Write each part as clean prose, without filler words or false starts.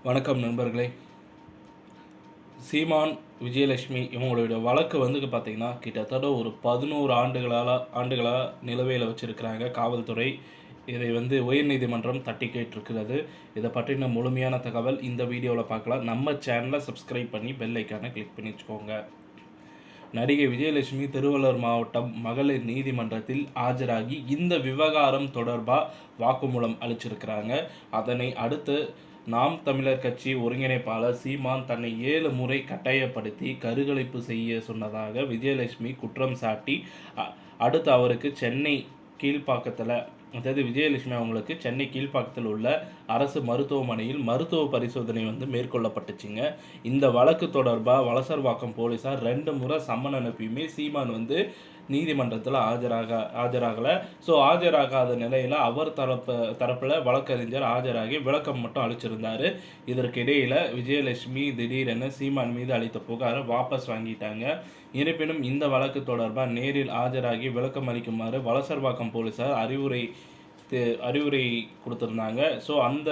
வணக்கம் நண்பர்களே. சீமான், விஜயலட்சுமி இவங்களுடைய வழக்கு பார்த்திங்கன்னா கிட்டத்தட்ட ஒரு 11 ஆண்டுகளாக நிலுவையில் வச்சுருக்கிறாங்க காவல்துறை. இதை உயர்நீதிமன்றம் தட்டி கேட்டிருக்கிறது. இதை பற்றின முழுமையான தகவல் இந்த வீடியோவில் பார்க்கலாம். நம்ம சேனலை சப்ஸ்கிரைப் பண்ணி பெல் ஐக்கானை கிளிக் பண்ணி வச்சுக்கோங்க. நடிகை விஜயலட்சுமி திருவள்ளூர் மாவட்டம் மகளிர் நீதிமன்றத்தில் ஆஜராகி இந்த விவகாரம் தொடர்பாக வாக்குமூலம் அளிச்சிருக்கிறாங்க. அதனை அடுத்து நாம் தமிழர் கட்சி ஒருங்கிணைப்பாளர் சீமான் தன்னை 7 முறை கட்டாயப்படுத்தி கருக்கலைப்பு செய்ய சொன்னதாக விஜயலட்சுமி குற்றம் சாட்டி அடுத்து அவருக்கு சென்னை கீழ்ப்பாக்கத்தில், அதாவது விஜயலட்சுமி அவங்களுக்கு சென்னை கீழ்ப்பாக்கத்தில் உள்ள அரசு மருத்துவமனையில் மருத்துவ பரிசோதனை மேற்கொள்ளப்பட்டுச்சுங்க. இந்த வழக்கு தொடர்பாக வலசர்வாக்கம் போலீஸார் 2 முறை சம்மன் அனுப்பியுமே சீமான் நீதிமன்றத்தில் ஆஜராகலை. ஸோ ஆஜராகாத நிலையில் அவர் தரப்பில் வழக்கறிஞர் ஆஜராகி விளக்கம் மட்டும் அளிச்சிருந்தார். இதற்கிடையில் விஜயலட்சுமி திடீரென சீமான் மீது அளித்த புகாரை வாபஸ் வாங்கிட்டாங்க. இருப்பினும் இந்த வழக்கு தொடர்பாக நேரில் ஆஜராகி விளக்கம் அளிக்குமாறு வலசர்வாக்கம் போலீஸார் அறிவுரை கொடுத்துருந்தாங்க. ஸோ அந்த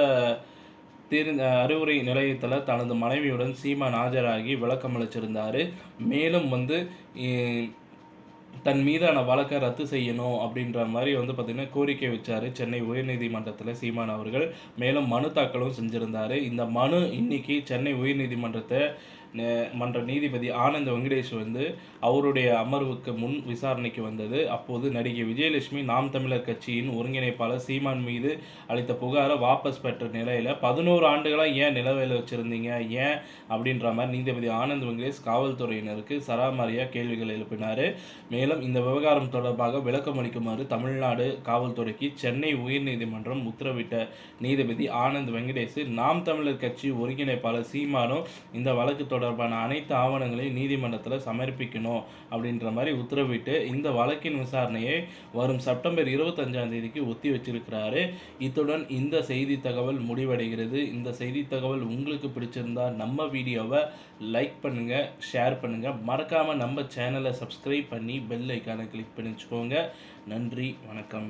அறிவுரை நிலையத்தில் தனது மனைவியுடன் சீமான் ஆஜராகி விளக்கம் அளிச்சிருந்தார். மேலும் தன் மீதான வழக்கை ரத்து செய்யணும் அப்படின்ற மாதிரி பார்த்திங்கன்னா கோரிக்கை வச்சார் சென்னை உயர்நீதிமன்றத்தில் சீமான் அவர்கள். மேலும் மனு தாக்கலும் செஞ்சுருந்தார். இந்த மனு இன்னைக்கு சென்னை உயர்நீதிமன்ற நீதிபதி ஆனந்த் வெங்கடேஷ் அவருடைய அமர்வுக்கு முன் விசாரணைக்கு வந்தது. அப்போது நடிகை விஜயலட்சுமி நாம் தமிழர் கட்சியின் ஒருங்கிணைப்பாளர் சீமான் மீது அளித்த புகாரை வாபஸ் பெற்ற நிலையில் 11 ஆண்டுகளாக ஏன் நிலுவையில் வச்சுருந்தீங்க, ஏன் அப்படின்ற மாதிரி நீதிபதி ஆனந்த் வெங்கடேஷ் காவல்துறையினருக்கு சராமாரியாக கேள்விகள் எழுப்பினார். மேலும் இந்த விவகாரம் தொடர்பாக விளக்கம் அளிக்குமாறு தமிழ்நாடு காவல்துறைக்கு சென்னை உயர்நீதிமன்றம் உத்தரவிட்ட நீதிபதி ஆனந்த் வெங்கடேஷ் நாம் தமிழர் கட்சி ஒருங்கிணைப்பாளர் சீமானும் இந்த வழக்கு தொடர்பான அனைத்து ஆவணங்களையும் நீதிமன்றத்தில் சமர்ப்பிக்கணும் அப்படின்ற மாதிரி உத்தரவிட்டு இந்த வழக்கின் விசாரணையை வரும் செப்டம்பர் 25ஆம் தேதிக்கு ஒத்தி வச்சிருக்கிறாரு. இத்துடன் இந்த செய்தி தகவல் முடிவடைகிறது. இந்த செய்தி தகவல் உங்களுக்கு பிடிச்சிருந்தா நம்ம வீடியோவை லைக் பண்ணுங்கள், ஷேர் பண்ணுங்கள், மறக்காமல் நம்ம சேனலை சப்ஸ்கிரைப் பண்ணி பெல் ஐக்கானை கிளிக் பண்ணி வச்சுக்கோங்க. நன்றி, வணக்கம்.